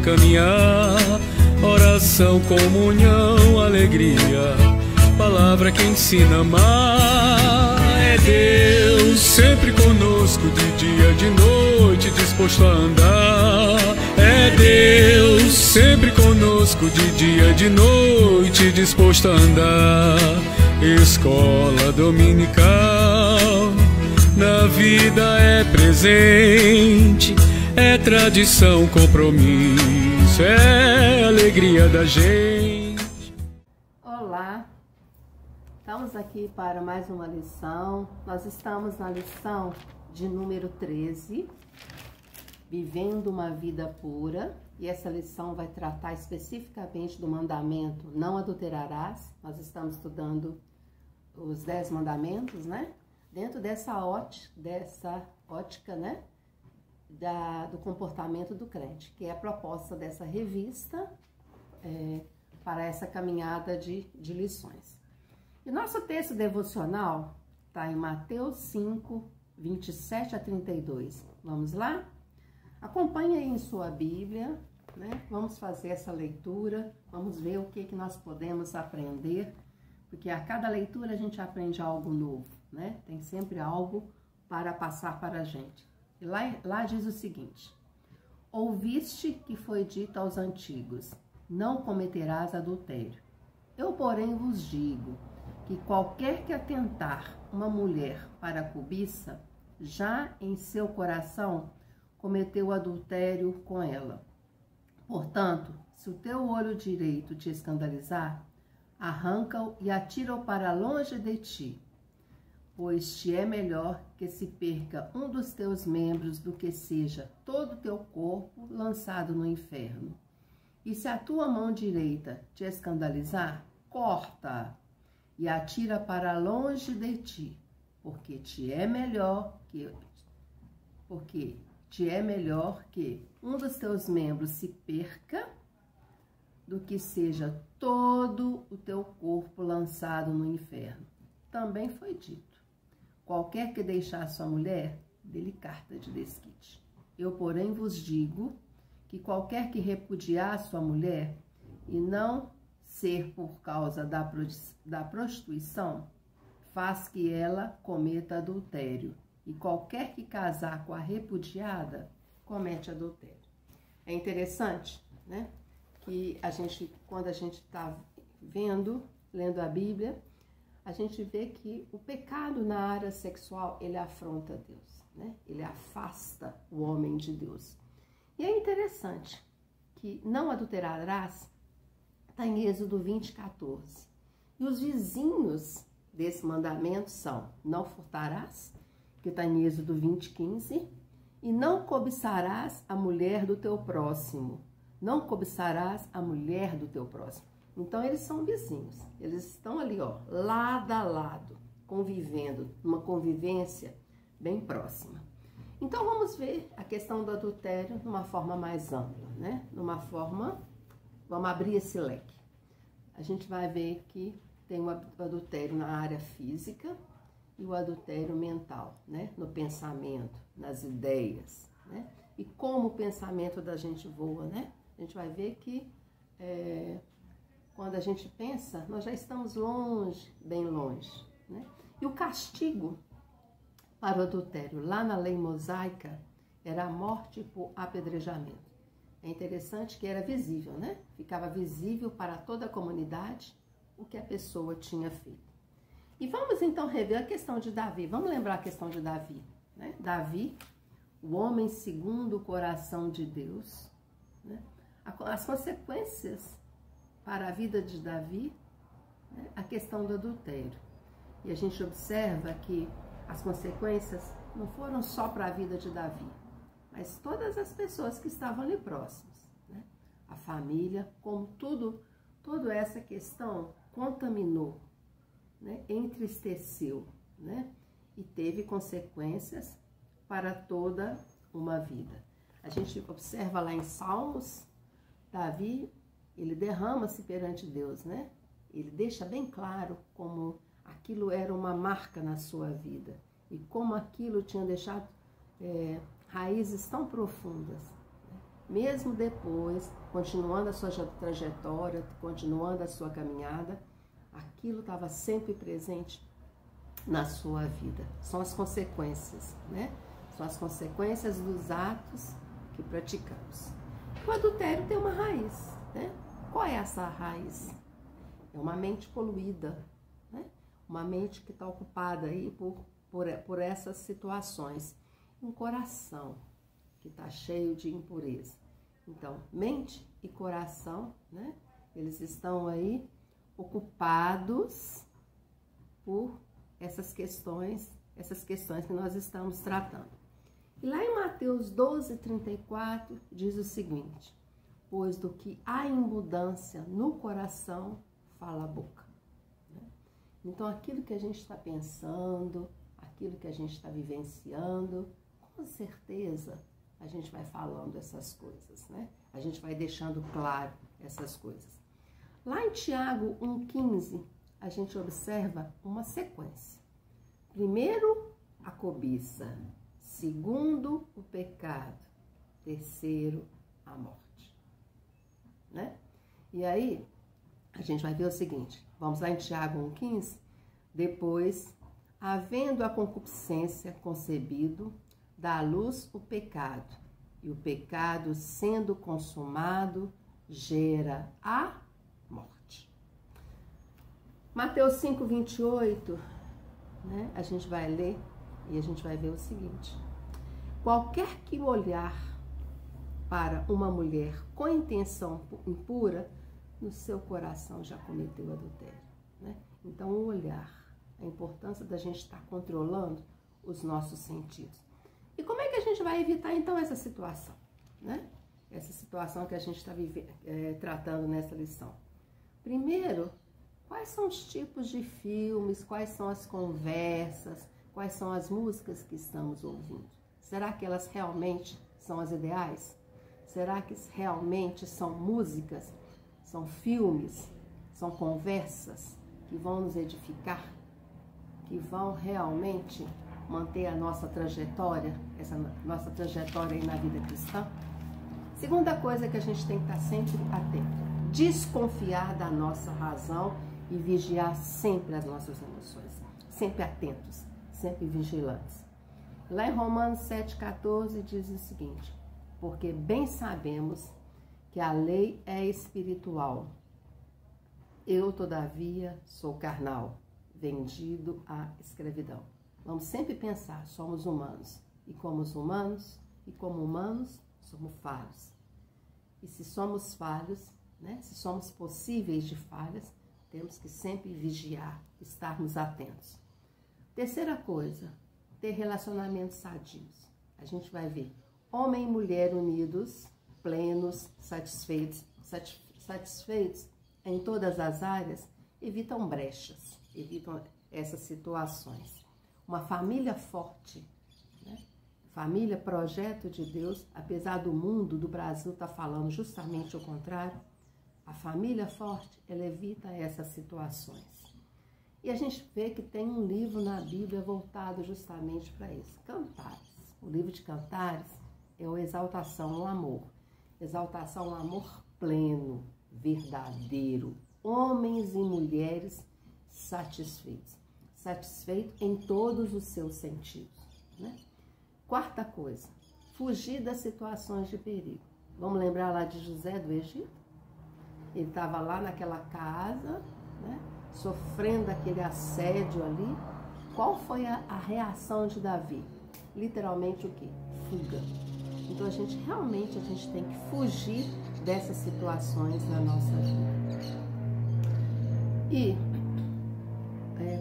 caminhar. Oração, comunhão, alegria, palavra que ensina a amar. É Deus sempre conosco, de dia, de noite, disposto a andar. É Deus sempre conosco, de dia, de noite, disposto a andar. Escola dominical, na vida é presente, é tradição, compromisso, é alegria da gente. Olá, estamos aqui para mais uma lição. Nós estamos na lição de número 13, Vivendo uma Vida Pura. E essa lição vai tratar especificamente do mandamento não adulterarás. Nós estamos estudando os 10 mandamentos, né? Dentro dessa ótica, né? Do comportamento do crente, que é a proposta dessa revista para essa caminhada de lições. E nosso texto devocional está em Mateus 5, 27 a 32. Vamos lá? Acompanhe aí em sua Bíblia, né? Vamos fazer essa leitura, vamos ver o que nós podemos aprender, porque a cada leitura a gente aprende algo novo, né? Tem sempre algo para passar para a gente. E lá diz o seguinte: ouviste que foi dito aos antigos, não cometerás adultério. Eu, porém, vos digo que qualquer que atentar uma mulher para a cobiça, já em seu coração cometeu adultério com ela. Portanto, se o teu olho direito te escandalizar, arranca-o e atira-o para longe de ti, pois te é melhor que se perca um dos teus membros do que seja todo o teu corpo lançado no inferno. E se a tua mão direita te escandalizar, corta-a e atira para longe de ti, porque te é melhor que um dos teus membros se perca do que seja todo o teu corpo lançado no inferno. Também foi dito: qualquer que deixar sua mulher, dê-lhe carta de desquite. Eu, porém, vos digo que qualquer que repudiar sua mulher, e não ser por causa da prostituição, faz que ela cometa adultério. E qualquer que casar com a repudiada, comete adultério. É interessante, né? Que quando a gente está lendo a Bíblia, a gente vê que o pecado na área sexual, ele afronta Deus, né? Ele afasta o homem de Deus. E é interessante que não adulterarás está em Êxodo 20, 14. E os vizinhos desse mandamento são: não furtarás, que está em Êxodo 20, 15, e não cobiçarás a mulher do teu próximo. Não cobiçarás a mulher do teu próximo. Então, eles são vizinhos. Eles estão ali, ó, lado a lado, convivendo, numa convivência bem próxima. Então, vamos ver a questão do adultério de uma forma mais ampla, né? Vamos abrir esse leque. A gente vai ver que tem o adultério na área física e o adultério mental, né? No pensamento, nas ideias, né? E como o pensamento da gente voa, né? A gente vai ver que quando a gente pensa, nós já estamos longe, bem longe, né? E o castigo para o adultério, lá na lei mosaica, era a morte por apedrejamento. É interessante que era visível, né? Ficava visível para toda a comunidade o que a pessoa tinha feito. E vamos então rever a questão de Davi. Vamos lembrar a questão de Davi, né? Davi, o homem segundo o coração de Deus, né? As consequências para a vida de Davi, né? A questão do adultério. E a gente observa que as consequências não foram só para a vida de Davi, mas todas as pessoas que estavam ali próximas, né? A família, como toda essa questão contaminou, né? Entristeceu, né? E teve consequências para toda uma vida. A gente observa lá em Salmos, Davi, ele derrama-se perante Deus, né? Ele deixa bem claro como aquilo era uma marca na sua vida e como aquilo tinha deixado raízes tão profundas, né? mesmo depois, continuando a sua trajetória, continuando a sua caminhada, aquilo estava sempre presente na sua vida. São as consequências, né? São as consequências dos atos que praticamos. O adultério tem uma raiz, né? Qual é essa raiz? É uma mente poluída, né? Uma mente que está ocupada aí por essas situações. Um coração que está cheio de impureza. Então, mente e coração, né? Eles estão aí ocupados por essas questões que nós estamos tratando. E lá em Mateus 12:34 diz o seguinte: pois do que há abundância no coração, fala a boca. Então, aquilo que a gente está pensando, aquilo que a gente está vivenciando, com certeza a gente vai falando essas coisas, né? A gente vai deixando claro essas coisas. Lá em Tiago 1,15, a gente observa uma sequência. Primeiro, a cobiça. Segundo, o pecado. Terceiro, a morte. Né? E aí, a gente vai ver o seguinte. Vamos lá em Tiago 1,15. Depois, havendo a concupiscência concebido, dá à luz o pecado. E o pecado, sendo consumado, gera a morte. Mateus 5:28, né? A gente vai ler e a gente vai ver o seguinte: qualquer que olhar para uma mulher com intenção impura, no seu coração já cometeu adultério, né? Então, o olhar, a importância da gente estar controlando os nossos sentidos. E como é que a gente vai evitar, então, essa situação, né? Essa situação que a gente está tratando nessa lição. Primeiro, quais são os tipos de filmes, quais são as conversas, quais são as músicas que estamos ouvindo? Será que elas realmente são as ideais? Será que realmente são músicas, são filmes, são conversas que vão nos edificar, que vão realmente manter a nossa trajetória, essa nossa trajetória aí na vida cristã? Segunda coisa que a gente tem que estar sempre atento: desconfiar da nossa razão e vigiar sempre as nossas emoções. Sempre atentos, sempre vigilantes. Lá em Romanos 7,14 diz o seguinte: porque bem sabemos que a lei é espiritual. Eu, todavia, sou carnal, vendido à escravidão. Vamos sempre pensar, somos humanos. E como humanos, somos falhos. E se somos falhos, né, se somos possíveis de falhas, temos que sempre vigiar, estarmos atentos. Terceira coisa, ter relacionamentos sadios. A gente vai ver homem e mulher unidos, plenos, satisfeitos em todas as áreas, evitam brechas, evitam essas situações. Uma família forte, né? Família, projeto de Deus, apesar do mundo, do Brasil estar falando justamente o contrário, a família forte, ela evita essas situações. E a gente vê que tem um livro na Bíblia voltado justamente para isso, Cantares. O livro de Cantares é o Exaltação ao Amor. Exaltação ao amor pleno, verdadeiro. Homens e mulheres satisfeitos. Satisfeito em todos os seus sentidos, né? Quarta coisa, fugir das situações de perigo. Vamos lembrar lá de José do Egito? Ele estava lá naquela casa, né, sofrendo aquele assédio ali. Qual foi a reação de Davi? Literalmente o quê? Fuga. Então, a gente tem que fugir dessas situações na nossa vida. E,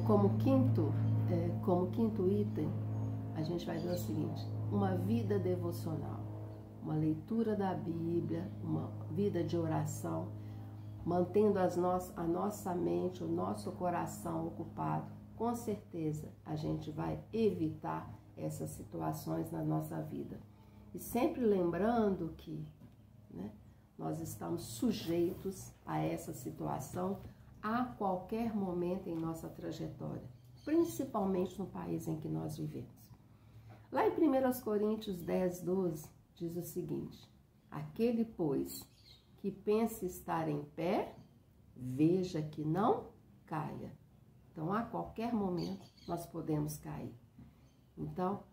como quinto item, a gente vai ver o seguinte: uma vida devocional, uma leitura da Bíblia, uma vida de oração, mantendo a nossa mente, o nosso coração ocupado. Com certeza, a gente vai evitar essas situações na nossa vida. E sempre lembrando que, né, nós estamos sujeitos a essa situação a qualquer momento em nossa trajetória, principalmente no país em que nós vivemos. Lá em 1 Coríntios 10:12 diz o seguinte: Aquele, pois, que pensa estar em pé, veja que não caia. Então, a qualquer momento, nós podemos cair. Então,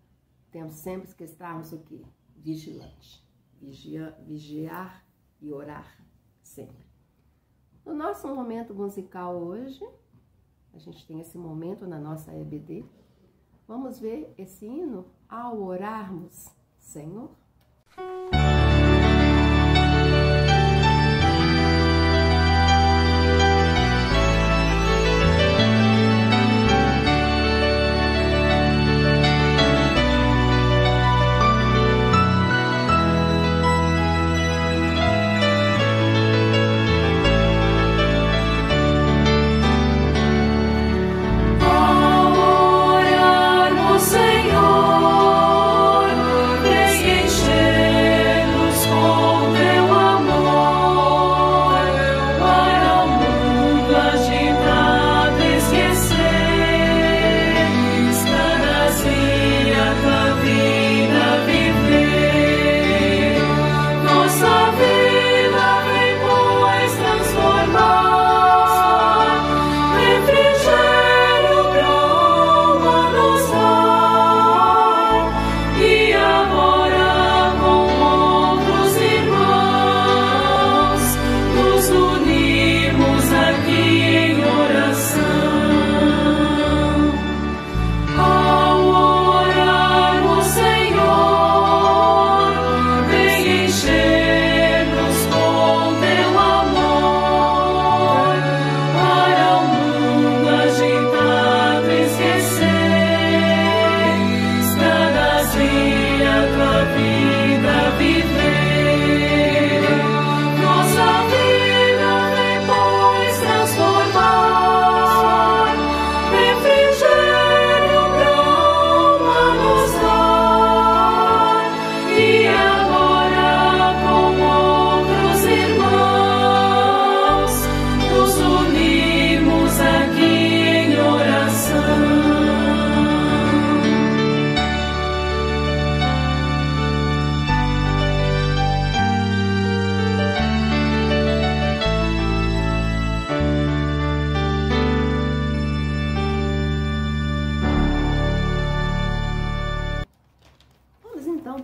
temos sempre que estarmos o quê? Vigilantes. Vigiar e orar sempre. No nosso momento musical hoje, a gente tem esse momento na nossa EBD. Vamos ver esse hino ao orarmos, Senhor.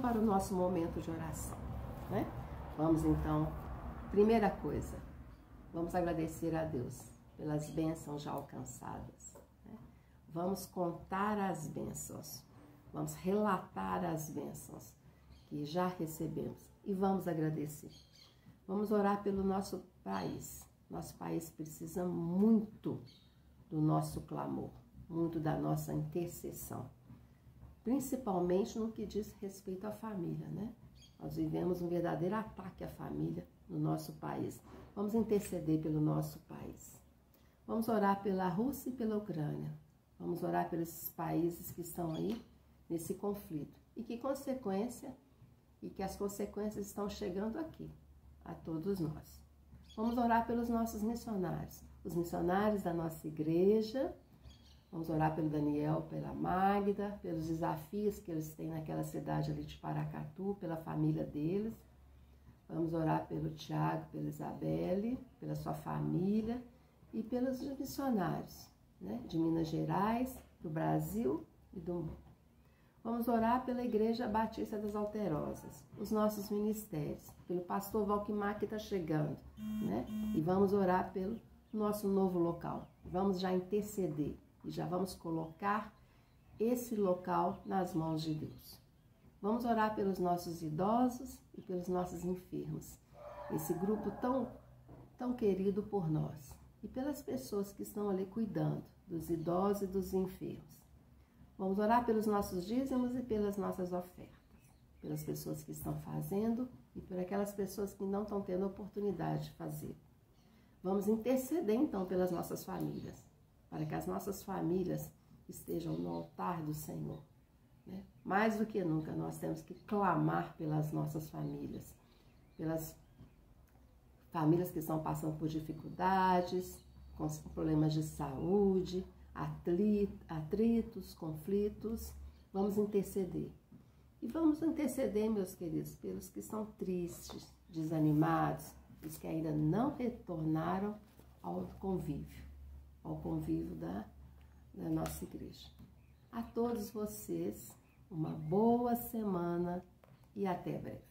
Para o nosso momento de oração, né? Vamos então, primeira coisa, vamos agradecer a Deus pelas bênçãos já alcançadas, né? Vamos contar as bênçãos, vamos relatar as bênçãos que já recebemos e vamos agradecer. Vamos orar pelo nosso país. Nosso país precisa muito do nosso clamor, muito da nossa intercessão. Principalmente no que diz respeito à família, né? Nós vivemos um verdadeiro ataque à família no nosso país. Vamos interceder pelo nosso país. Vamos orar pela Rússia e pela Ucrânia. Vamos orar pelos países que estão aí nesse conflito. E que as consequências estão chegando aqui, a todos nós. Vamos orar pelos nossos missionários, os missionários da nossa igreja. Vamos orar pelo Daniel, pela Magda, pelos desafios que eles têm naquela cidade ali de Paracatu, pela família deles. Vamos orar pelo Tiago, pela Isabelle, pela sua família e pelos missionários, né, de Minas Gerais, do Brasil e do mundo. Vamos orar pela Igreja Batista das Alterosas, os nossos ministérios, pelo pastor Valquimar que está chegando, né? E vamos orar pelo nosso novo local. Vamos já interceder. E já vamos colocar esse local nas mãos de Deus. Vamos orar pelos nossos idosos e pelos nossos enfermos. Esse grupo tão querido por nós. E pelas pessoas que estão ali cuidando dos idosos e dos enfermos. Vamos orar pelos nossos dízimos e pelas nossas ofertas. Pelas pessoas que estão fazendo e por aquelas pessoas que não estão tendo oportunidade de fazer. Vamos interceder então pelas nossas famílias. Para que as nossas famílias estejam no altar do Senhor, né? Mais do que nunca, nós temos que clamar pelas nossas famílias, pelas famílias que estão passando por dificuldades, com problemas de saúde, atritos, conflitos. Vamos interceder. E vamos interceder, meus queridos, pelos que estão tristes, desanimados, os que ainda não retornaram ao convívio da nossa igreja. A todos vocês, uma boa semana e até breve.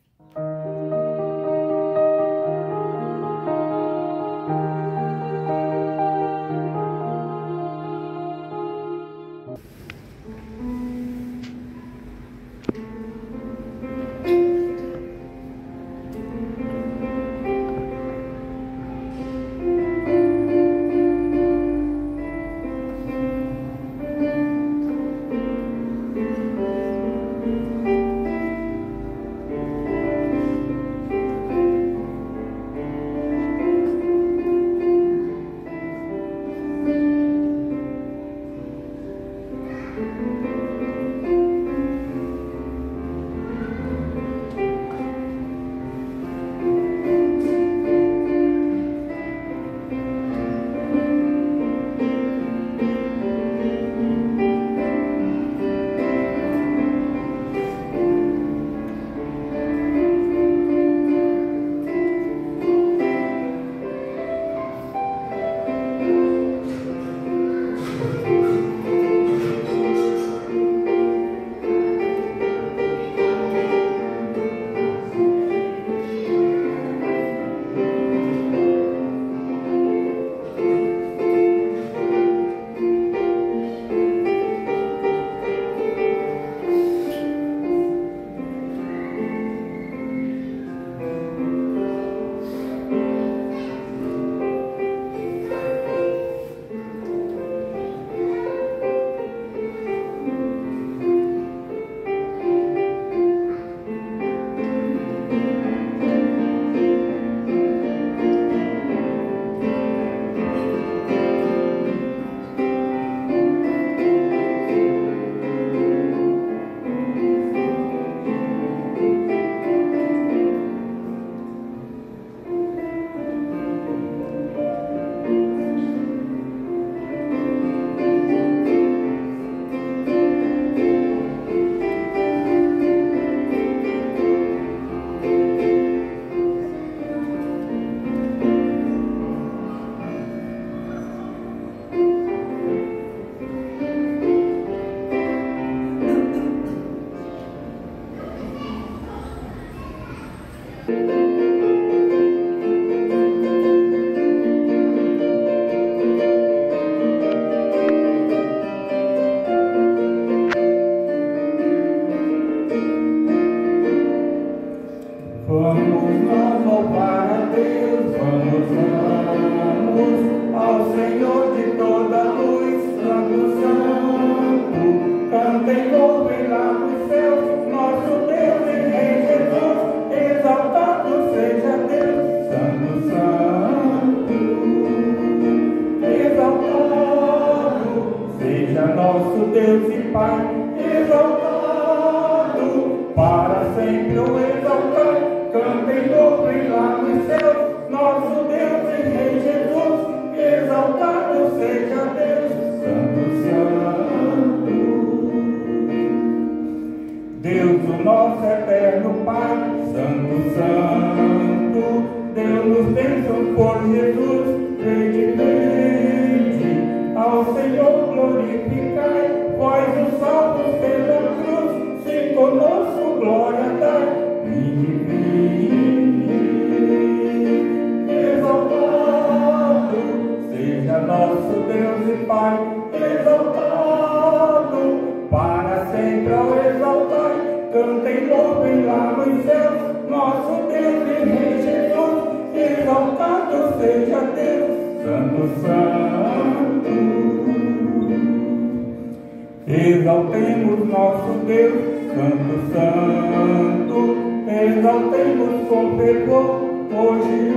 Exaltemos nosso Deus, Santo, Santo, exaltemos com fervor, hoje,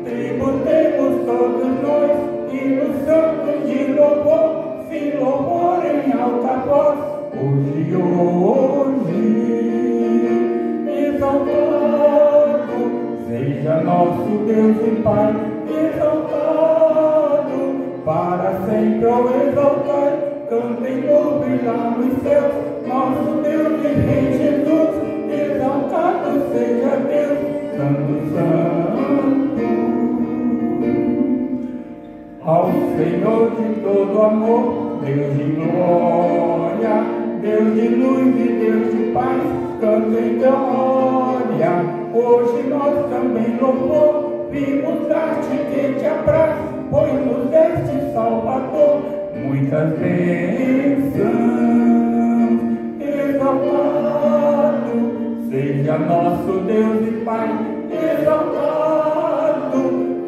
tributemos todos nós, hinos santos de louvor, se louvor em alta voz, hoje, exaltado, seja nosso Deus e Pai, exaltado, para sempre ao exaltar, cantem louvem lá nos céus, nosso Deus e Rei Jesus, exaltado seja Deus, Santo, Santo. Ao Senhor de todo amor, Deus de glória, Deus de luz e Deus de paz, cantem glória. Hoje nós também louvor, vimos dar-te que te apraz, pois nos deste Salvador muitas bênçãos. Exaltado seja nosso Deus e Pai, exaltado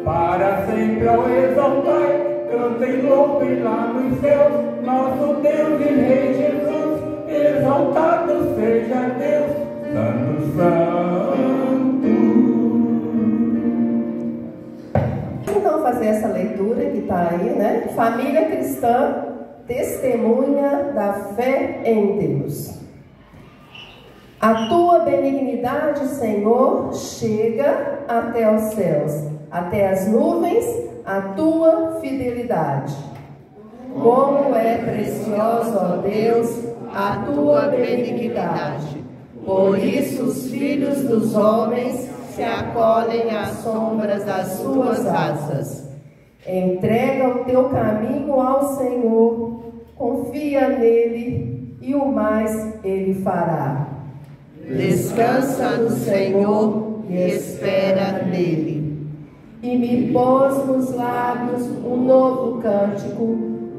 para sempre ao exaltai. Cantem louvem lá nos céus, nosso Deus e Rei Jesus, exaltado seja Deus, Santo, Santo. Então, fazer essa leitura que está aí, né? Família cristã, testemunha da fé em Deus. A tua benignidade, Senhor, chega até os céus, até as nuvens, a tua fidelidade. Como é preciosa, ó Deus, a tua benignidade. Por isso os filhos dos homens se acolhem às sombras das tuas asas. Entrega o teu caminho ao Senhor, confia nele e o mais ele fará. Descansa no Senhor e espera nele. E me pôs nos lábios um novo cântico,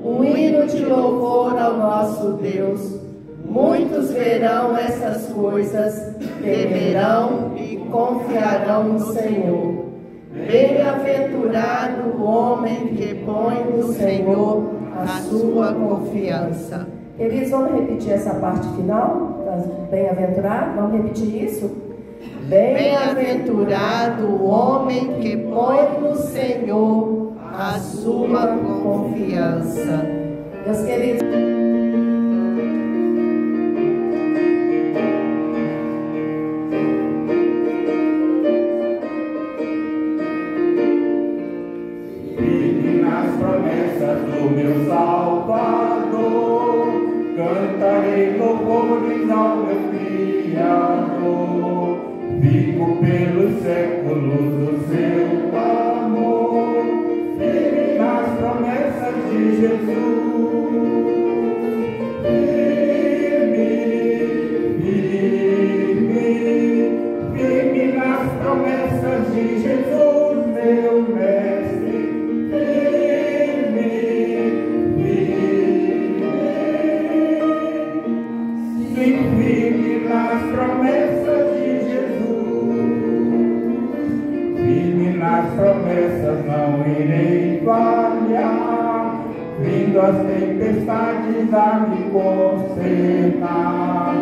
um hino de louvor ao nosso Deus. Muitos verão essas coisas, temerão e confiarão no Senhor. Bem-aventurado o homem que põe no Senhor a sua confiança. Eles vão repetir essa parte final? Bem-aventurado? Vamos repetir isso? Bem-aventurado o homem que põe no Senhor a sua confiança. Meus queridos, Vive nas promessas do meu Salvador, cantarei louvores ao meu Criador. Vivo pelos séculos do seu amor, firme nas promessas de Jesus. Firme nas promessas de Jesus, meu mestre. Firme nas promessas de Jesus. Firme nas promessas, não irei falhar. Vindo as tempestades a me consertar,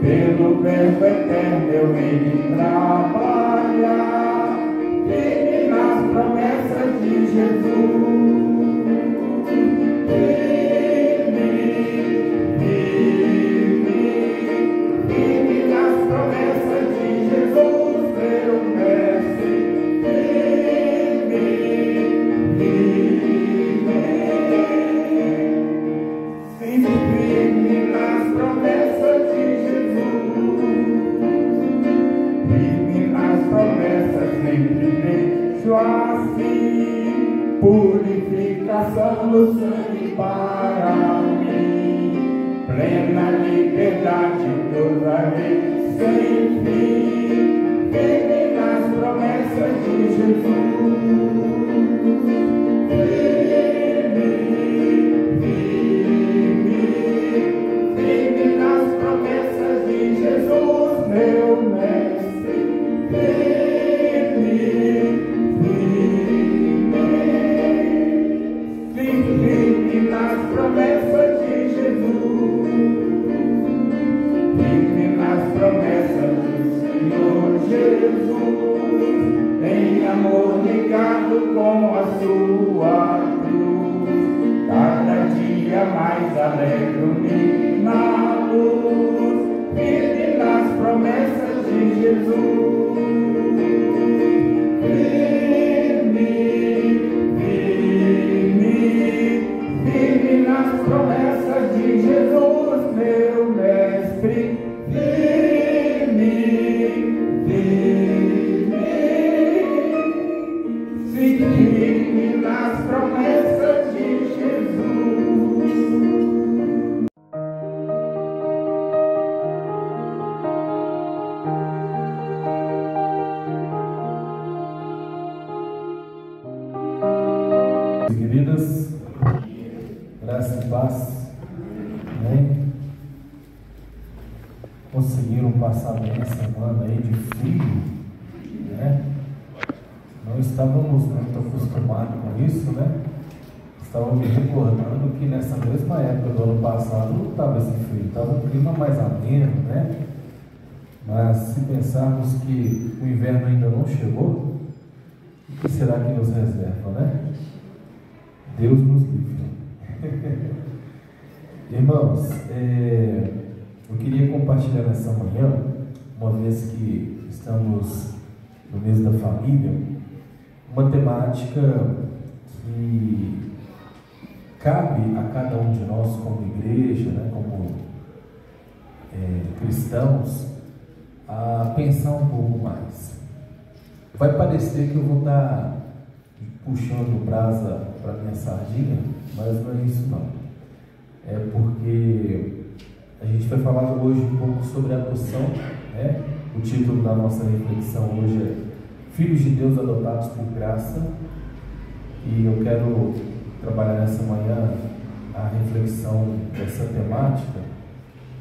pelo verbo eterno eu irei trabalhar. Firme nas promessas de Jesus. Assim, purificação no sangue para mim, plena liberdade gozarei sem fim, firme nas promessas de Jesus. Firme nas promessas de Jesus, meu mestre. Nas promessas de Jesus, firme nas promessas do Senhor Jesus, em amor ligado com a sua cruz, cada dia mais alegro-me na luz, firme nas promessas de Jesus. Firme nas promessas Queridas, graça e paz, né? Conseguiram passar bem a semana aí de frio, né? Não estávamos muito acostumados com isso, né? Estava me recordando que nessa mesma época do ano passado não estava esse frio, estava um clima mais ameno, né? Mas se pensarmos que o inverno ainda não chegou, o que será que nos reserva, né? Deus nos livre. Irmãos, eu queria compartilhar nessa manhã, uma vez que estamos no mês da família, uma temática que cabe a cada um de nós como igreja, né, como cristãos, a pensar um pouco mais. Vai parecer que eu vou estar puxando brasa para minha sardinha, mas não é isso não. É porque a gente vai falar hoje um pouco sobre adoção, né? O título da nossa reflexão hoje é Filhos de Deus adotados por graça, e eu quero trabalhar nessa manhã a reflexão dessa temática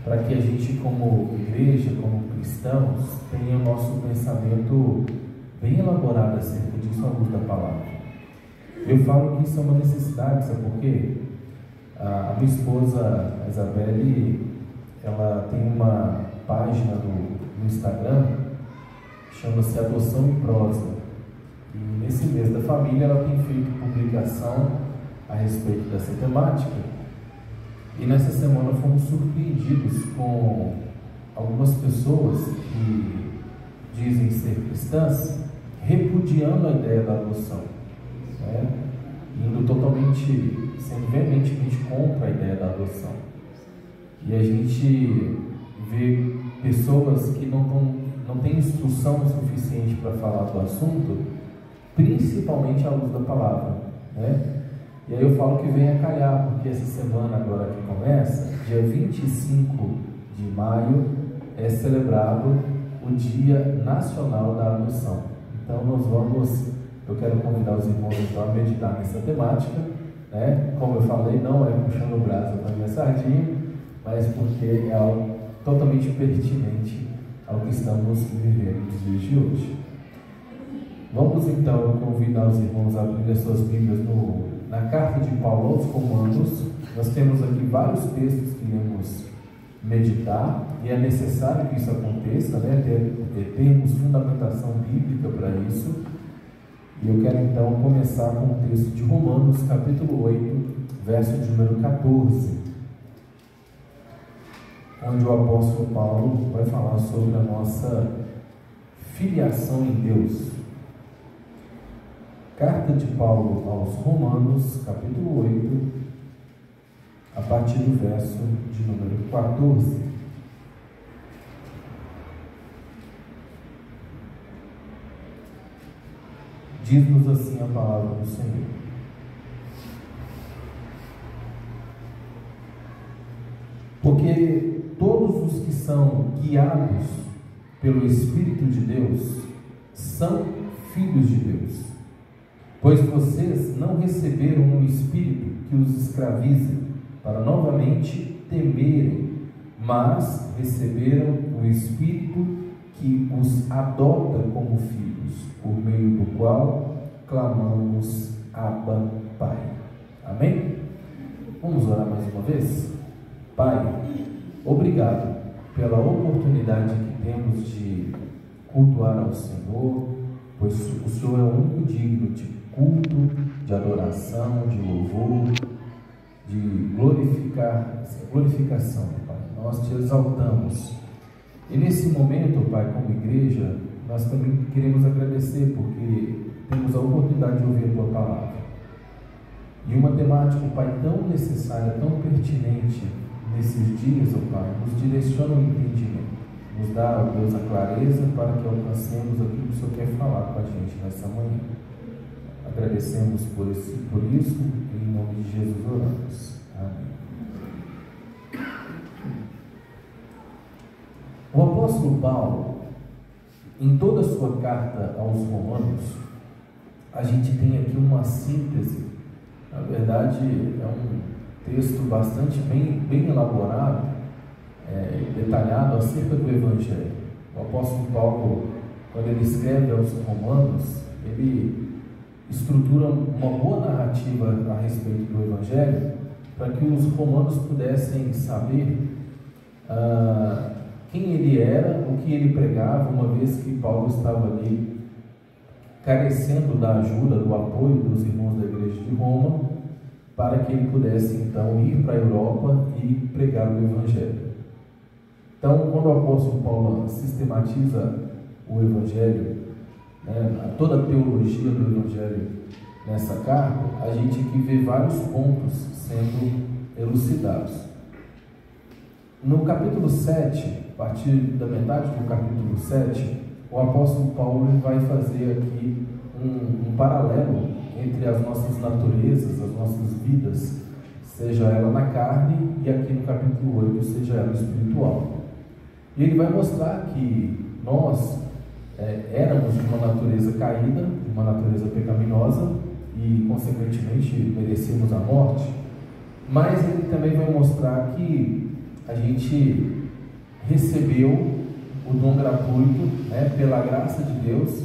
para que a gente, como igreja, como cristãos, tenha o nosso pensamento bem elaborado acerca disso à luz da palavra. Eu falo que isso é uma necessidade, sabe por quê? A minha esposa, a Isabelle, ela tem uma página no Instagram, chama-se Adoção em Prosa. E nesse mês da família ela tem feito publicação a respeito dessa temática. E nessa semana fomos surpreendidos com algumas pessoas que dizem ser cristãs repudiando a ideia da adoção, né? Indo totalmente, sendo veementemente contra a ideia da adoção. E a gente vê pessoas que não têm instrução suficiente para falar do assunto, principalmente à luz da palavra, né? E aí eu falo que vem a calhar, porque essa semana agora que começa, dia 25 de maio, é celebrado o Dia Nacional da Adoção. Então eu quero convidar os irmãos então a meditar nessa temática, né? Como eu falei, não é puxando o braço para minha sardinha, mas porque é algo totalmente pertinente ao que estamos vivendo nos dias de hoje. Vamos então convidar os irmãos a abrir as suas Bíblias na carta de Paulo aos Romanos. Nós temos aqui vários textos que iremos meditar, e é necessário que isso aconteça, né? Termos fundamentação bíblica para isso. E eu quero então começar com o texto de Romanos, capítulo 8, verso de número 14, onde o apóstolo Paulo vai falar sobre a nossa filiação em Deus. Carta de Paulo aos Romanos, capítulo 8, a partir do verso de número 14. Diz-nos assim a palavra do Senhor: porque todos os que são guiados pelo Espírito de Deus são filhos de Deus. Pois vocês não receberam um espírito que os escravize para novamente temerem, mas receberam o Espírito que os adota como filhos, por meio do qual clamamos Abba, Pai. Amém? Vamos orar mais uma vez? Pai, obrigado pela oportunidade que temos de cultuar ao Senhor, pois o Senhor é o único digno de culto, de adoração, de louvor, de glorificação, Pai. Nós te exaltamos. E nesse momento, Pai, como igreja, nós também queremos agradecer porque temos a oportunidade de ouvir a Tua palavra. E uma temática, Pai, tão necessária, tão pertinente nesses dias, Pai, nos direciona o entendimento, nos dá, Deus, a clareza para que alcancemos aquilo que o Senhor quer falar com a gente nessa manhã. Agradecemos por isso, e em nome de Jesus oramos. Amém. O apóstolo Paulo, em toda a sua carta aos Romanos, a gente tem aqui uma síntese Na verdade, é um texto bastante bem elaborado, detalhado acerca do Evangelho. O apóstolo Paulo, quando ele escreve aos Romanos, ele estrutura uma boa narrativa a respeito do Evangelho, para que os romanos pudessem saber quem ele era, o que ele pregava, uma vez que Paulo estava ali carecendo da ajuda, do apoio dos irmãos da igreja de Roma, para que ele pudesse então ir para a Europa e pregar o Evangelho. Então, quando o apóstolo Paulo sistematiza o Evangelho, toda a teologia do Evangelho nessa carta, a gente aqui vê vários pontos sendo elucidados. No capítulo 7, a partir da metade do capítulo 7, o apóstolo Paulo vai fazer aqui um paralelo entre as nossas naturezas, as nossas vidas, seja ela na carne, e aqui no capítulo 8, seja ela espiritual. E ele vai mostrar que nós éramos de uma natureza caída, uma natureza pecaminosa, e consequentemente merecemos a morte, mas ele também vai mostrar que a gente recebeu o dom gratuito, pela graça de Deus,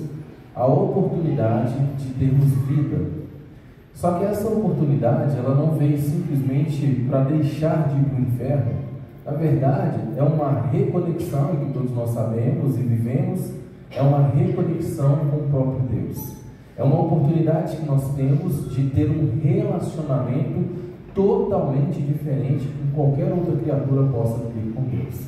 a oportunidade de termos vida. Só que essa oportunidade, ela não veio simplesmente para deixar de ir para o inferno. Na verdade, é uma reconexão, que todos nós sabemos e vivemos, é uma reconexão com o próprio Deus. É uma oportunidade que nós temos de ter um relacionamento totalmente diferente que qualquer outra criatura possa ter com Deus.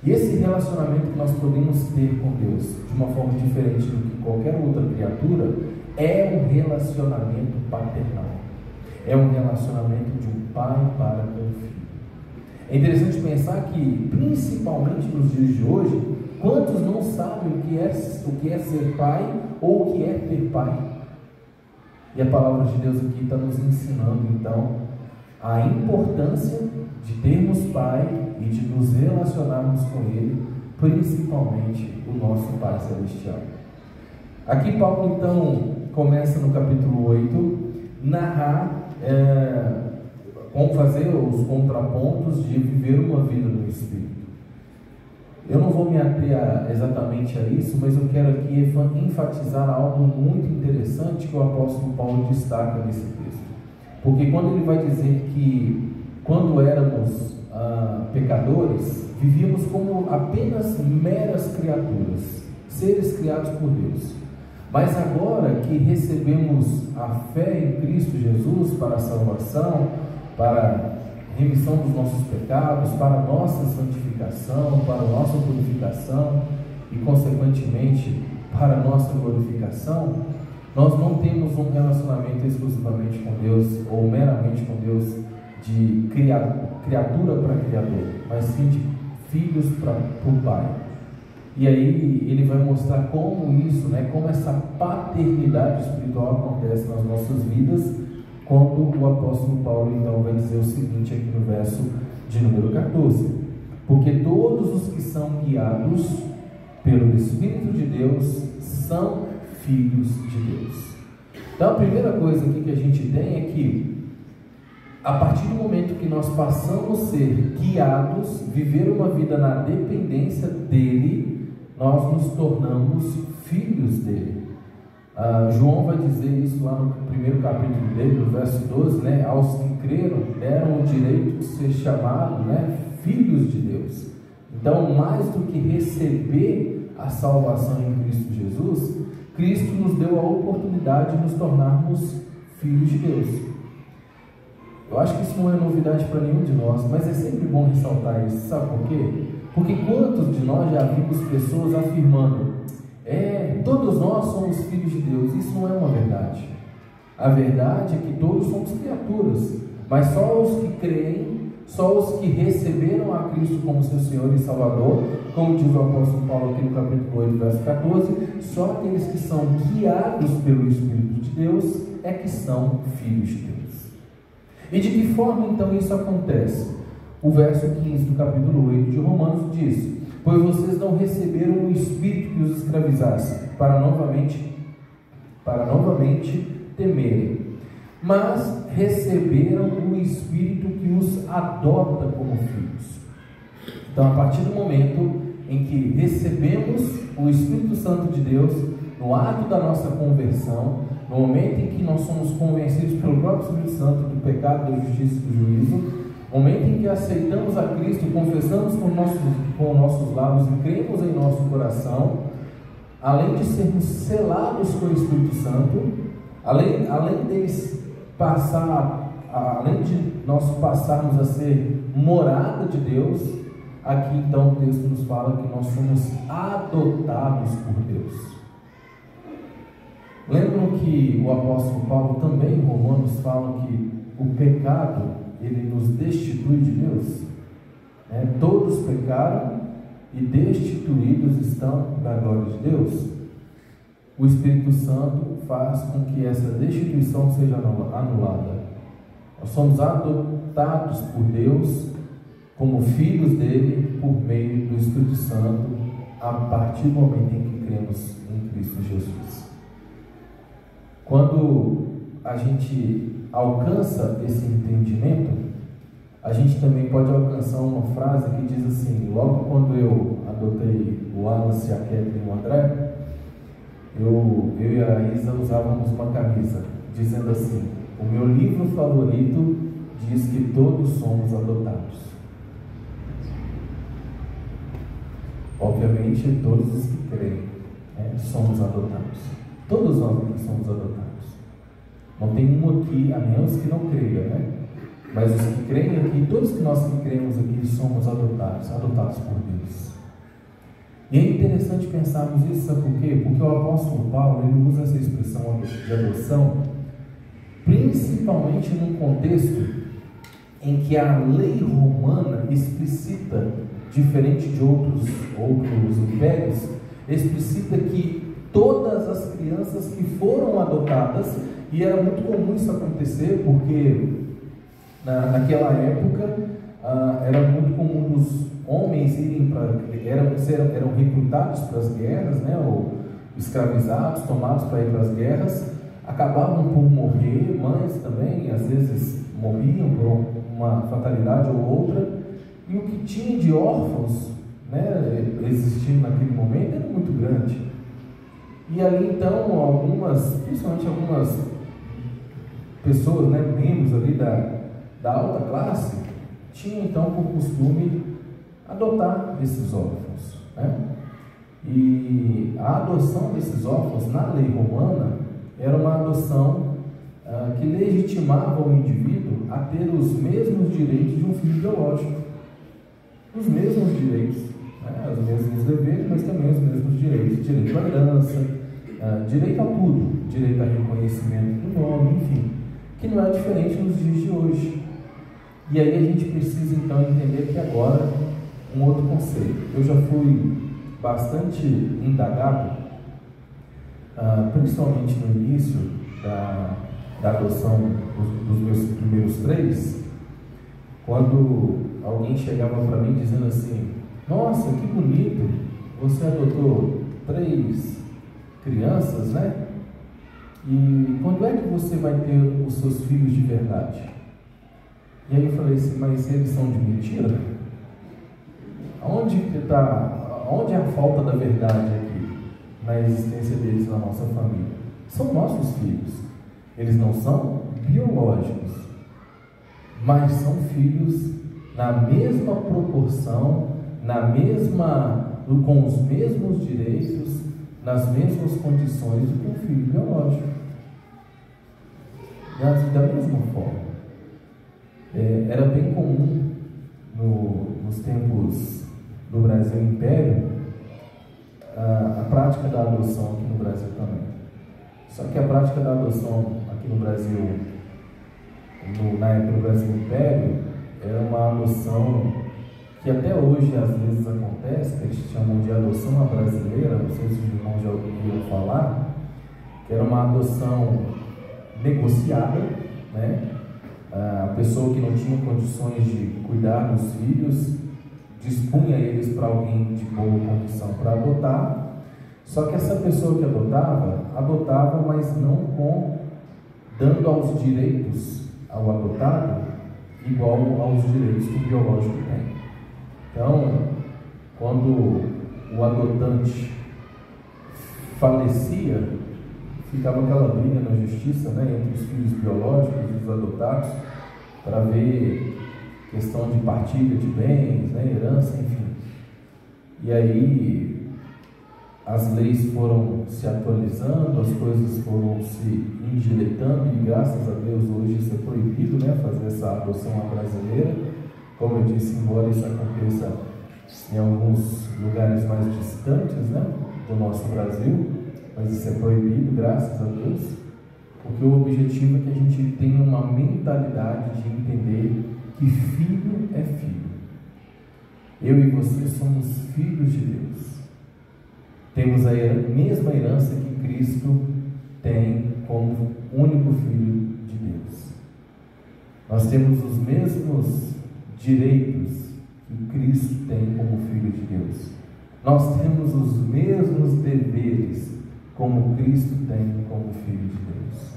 E esse relacionamento que nós podemos ter com Deus de uma forma diferente do que qualquer outra criatura é um relacionamento paternal. É um relacionamento de um pai para com o filho. É interessante pensar que, principalmente nos dias de hoje, quantos não sabem o que é ser pai ou o que é ter pai? E a palavra de Deus aqui está nos ensinando, então, a importância de termos pai e de nos relacionarmos com ele, principalmente o nosso Pai Celestial. Aqui Paulo, então, começa no capítulo 8, narrar, como fazer os contrapontos de viver uma vida no Espírito. Eu não vou me ater exatamente a isso, mas eu quero aqui enfatizar algo muito interessante que o apóstolo Paulo destaca nesse texto. Porque quando ele vai dizer que quando éramos pecadores, vivíamos como apenas meras criaturas, seres criados por Deus. Mas agora que recebemos a fé em Cristo Jesus para a salvação, para a remissão dos nossos pecados, para a nossa santificação, para a nossa purificação e, consequentemente, para a nossa glorificação, nós não temos um relacionamento exclusivamente com Deus ou meramente com Deus de criatura para criador, mas sim de filhos para o Pai. E aí ele vai mostrar como isso, como essa paternidade espiritual acontece nas nossas vidas, quando o apóstolo Paulo então vai dizer o seguinte aqui no verso de número 14: porque todos os que são guiados pelo Espírito de Deus são filhos de Deus. Então a primeira coisa aqui que a gente tem é que a partir do momento que nós passamos a ser guiados, viver uma vida na dependência dele, nós nos tornamos filhos dele. João vai dizer isso lá no primeiro capítulo dele, no verso 12, aos que creram, deram o direito de ser chamados, filhos de Deus. Então, mais do que receber a salvação em Cristo Jesus, Cristo nos deu a oportunidade de nos tornarmos filhos de Deus. Eu acho que isso não é novidade para nenhum de nós, mas é sempre bom ressaltar isso. Sabe por quê? Porque quantos de nós já vimos pessoas afirmando: todos nós somos filhos de Deus? Isso não é uma verdade. A verdade é que todos somos criaturas, mas só os que creem, só os que receberam a Cristo como seu Senhor e Salvador, como diz o apóstolo Paulo aqui no capítulo 8, verso 14, só aqueles que são guiados pelo Espírito de Deus é que são filhos de Deus. E de que forma então isso acontece? O verso 15 do capítulo 8 de Romanos diz: pois vocês não receberam o Espírito que os escravizasse, para novamente temerem, mas receberam o Espírito que os adota como filhos. Então, a partir do momento em que recebemos o Espírito Santo de Deus, no ato da nossa conversão, no momento em que nós somos convencidos pelo próprio Espírito Santo do pecado, da justiça e do juízo, no momento em que aceitamos a Cristo, confessamos com nossos lábios e cremos em nosso coração, além de sermos selados com o Espírito Santo, além de nós passarmos a ser morada de Deus, aqui então o texto nos fala que nós somos adotados por Deus. Lembram que o apóstolo Paulo também em Romanos fala que o pecado, ele nos destitui de Deus? Todos pecaram e destituídos estão da glória de Deus. O Espírito Santo faz com que essa destituição seja anulada. Nós somos adotados por Deus como filhos dele por meio do Espírito Santo a partir do momento em que cremos em Cristo Jesus. Quando a gente alcança esse entendimento, a gente também pode alcançar uma frase que diz assim: logo quando eu adotei o Wallace, a Kelly e o André, eu e a Isa usávamos uma camisa dizendo assim: o meu livro favorito diz que todos somos adotados. Obviamente todos os que creem somos adotados. Todos nós aqui somos adotados. Não tem um aqui, a menos que não creia, Mas os que creem aqui, todos que nós que cremos aqui, somos adotados por Deus. E é interessante pensarmos isso, sabe por quê? Porque o apóstolo Paulo, ele usa essa expressão de adoção, principalmente num contexto em que a lei romana explicita, diferente de outros impérios, explicita que todas as crianças que foram adotadas, e era muito comum isso acontecer, porque naquela época era muito comum os homens irem eram recrutados para as guerras, ou escravizados, tomados para ir para as guerras, acabavam por morrer, mães também, às vezes morriam por uma fatalidade ou outra, e o que tinha de órfãos, existindo naquele momento era muito grande. E ali então, principalmente algumas pessoas, membros ali da alta classe, tinham então por costume adotar esses órfãos. E a adoção desses órfãos na lei romana era uma adoção que legitimava o indivíduo a ter os mesmos direitos de um filho biológico. Os mesmos direitos, os mesmos deveres, mas também os mesmos direitos. Direito à herança, direito a tudo, direito a reconhecimento do nome, enfim, que não é diferente nos dias de hoje. E aí a gente precisa então entender que agora um outro conceito. Eu já fui bastante indagado, principalmente no início da adoção dos meus primeiros 3, quando alguém chegava para mim dizendo assim: nossa, que bonito, você adotou 3 crianças, E quando é que você vai ter os seus filhos de verdade? E aí eu falei assim: mas eles são de mentira? Onde é a falta da verdade aqui na existência deles na nossa família? São nossos filhos. Eles não são biológicos, mas são filhos na mesma proporção, com os mesmos direitos, nas mesmas condições do que um filho biológico. Da mesma forma, era bem comum nos tempos do Brasil Império a prática da adoção aqui no Brasil também. Só que a prática da adoção aqui no Brasil, na época do Brasil Império, era uma adoção que até hoje às vezes acontece, que eles chamam de adoção à brasileira, não sei se os irmãos já ouviram falar, que era uma adoção negociada, a pessoa que não tinha condições de cuidar dos filhos dispunha eles para alguém de boa condição para adotar, só que essa pessoa que adotava, mas não com dando aos direitos ao adotado igual aos direitos que o biológico tem. Então, quando o adotante falecia, ficava aquela briga na justiça, né, entre os filhos biológicos e os adotados, para ver questão de partilha de bens, né, herança, enfim. E aí as leis foram se atualizando, as coisas foram se endireitando, e graças a Deus hoje isso é proibido, né, fazer essa adoção à brasileira. Como eu disse, embora isso aconteça em alguns lugares mais distantes, né, do nosso Brasil, mas isso é proibido, graças a Deus, porque o objetivo é que a gente tenha uma mentalidade de entender que filho é filho. Eu e você somos filhos de Deus. Temos a mesma herança que Cristo tem como único Filho de Deus. Nós temos os mesmos direitos que Cristo tem como Filho de Deus. Nós temos os mesmos deveres como Cristo tem como Filho de Deus.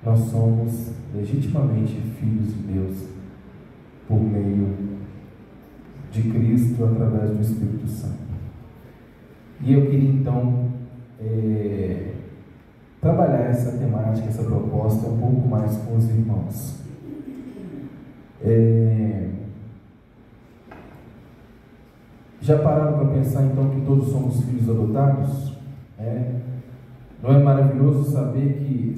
Nós somos legitimamente filhos de Deus por meio de Cristo através do Espírito Santo. E eu queria então trabalhar essa temática, essa proposta um pouco mais com os irmãos. Já pararam para pensar então que todos somos filhos adotados? Não é maravilhoso saber que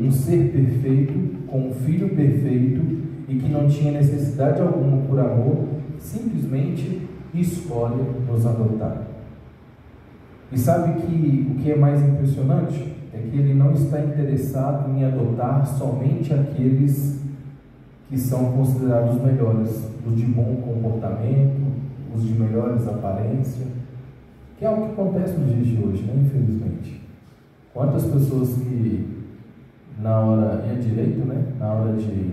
um ser perfeito, com um filho perfeito e que não tinha necessidade alguma por amor, simplesmente escolhe nos adotar? E sabe que o que é mais impressionante é que ele não está interessado em adotar somente aqueles que são considerados melhores, os de bom comportamento, os de melhores aparência, que é o que acontece nos dias de hoje, né? Infelizmente. Quantas pessoas que na hora, e é direito, né? Na hora de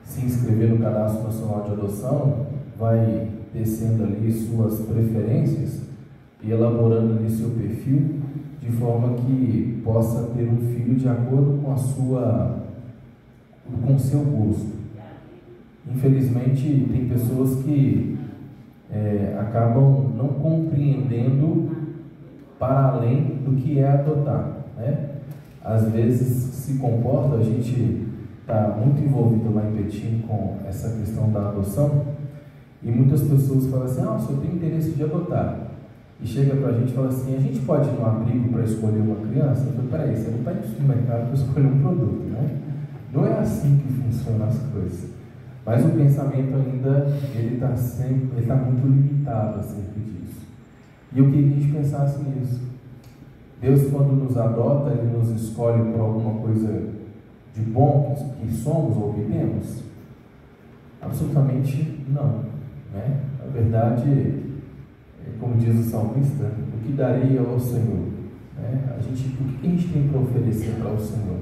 se inscrever no Cadastro Nacional de Adoção, vai descendo ali suas preferências e elaborando ali seu perfil, de forma que possa ter um filho de acordo com com o seu gosto. Infelizmente, tem pessoas que acabam não compreendendo para além do que é adotar, né? Às vezes se comporta, a gente está muito envolvido lá em Betim com essa questão da adoção, e muitas pessoas falam assim: ah, o senhor tem interesse de adotar, e chega para a gente e fala assim: a gente pode ir no abrigo para escolher uma criança? Eu falo: peraí, você não está indo no mercado para escolher um produto, né? Não é assim que funcionam as coisas. Mas o pensamento ainda, ele está muito limitado acerca disso. E eu queria que a gente pensasse nisso. Deus, quando nos adota, Ele nos escolhe por alguma coisa de bom que somos ou que temos? Absolutamente não, né? Na verdade, como diz o salmista, o que darei ao Senhor? Né? O que a gente tem para oferecer para o Senhor?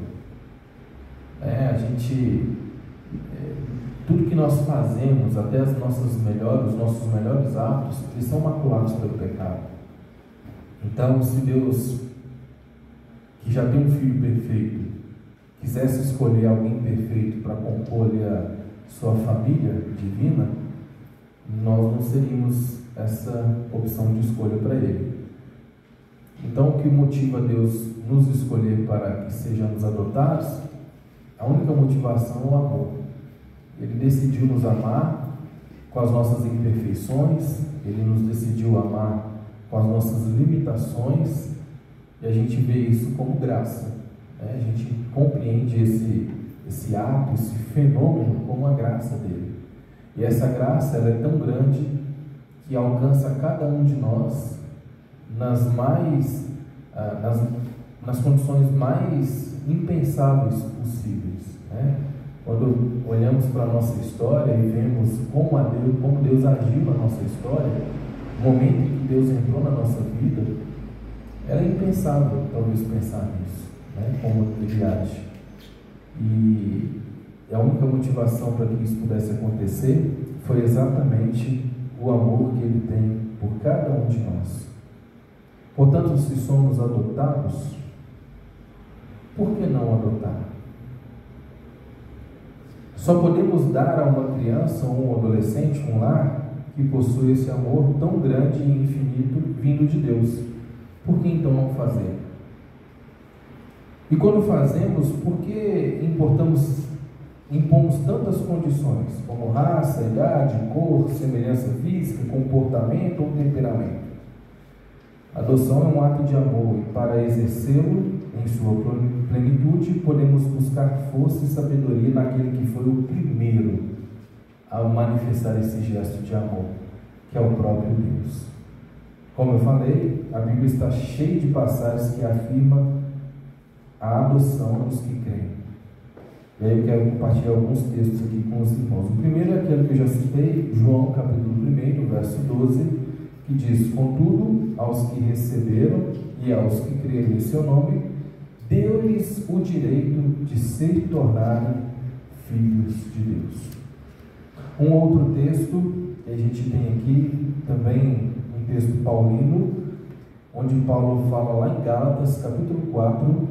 Tudo que nós fazemos, até os nossos melhores atos, eles são maculados pelo pecado. Então, se Deus, que já tem um Filho perfeito, quisesse escolher alguém perfeito para compor a sua família divina, nós não seríamos essa opção de escolha para Ele. Então, o que motiva Deus nos escolher para que sejamos adotados, a única motivação é o amor. Ele decidiu nos amar com as nossas imperfeições, Ele nos decidiu amar com as nossas limitações, e a gente vê isso como graça, né? A gente compreende esse ato, esse fenômeno como a graça dele. E essa graça, ela é tão grande que alcança cada um de nós nas condições mais impensáveis possíveis, né? Quando olhamos para a nossa história e vemos como Deus agiu na nossa história, o momento em que Deus entrou na nossa vida, era impensável talvez pensar nisso, né? Como Ele age. E a única motivação para que isso pudesse acontecer foi exatamente o amor que Ele tem por cada um de nós. Portanto, se somos adotados, por que não adotar? Só podemos dar a uma criança ou um adolescente um lar que possui esse amor tão grande e infinito vindo de Deus. Por que então não fazer? E quando fazemos, por que impomos tantas condições, como raça, idade, cor, semelhança física, comportamento ou temperamento? A adoção é um ato de amor e para exercê-lo em sua plenitude, podemos buscar força e sabedoria naquele que foi o primeiro a manifestar esse gesto de amor, que é o próprio Deus. Como eu falei, a Bíblia está cheia de passagens que afirmam a adoção dos que creem. E aí eu quero compartilhar alguns textos aqui com os irmãos. O primeiro é aquele que eu já citei, João capítulo 1, verso 12, que diz: contudo, aos que receberam e aos que creram em seu nome, deu-lhes o direito de se tornarem filhos de Deus. Um outro texto que a gente tem aqui, também um texto paulino, onde Paulo fala lá em Gálatas, capítulo 4,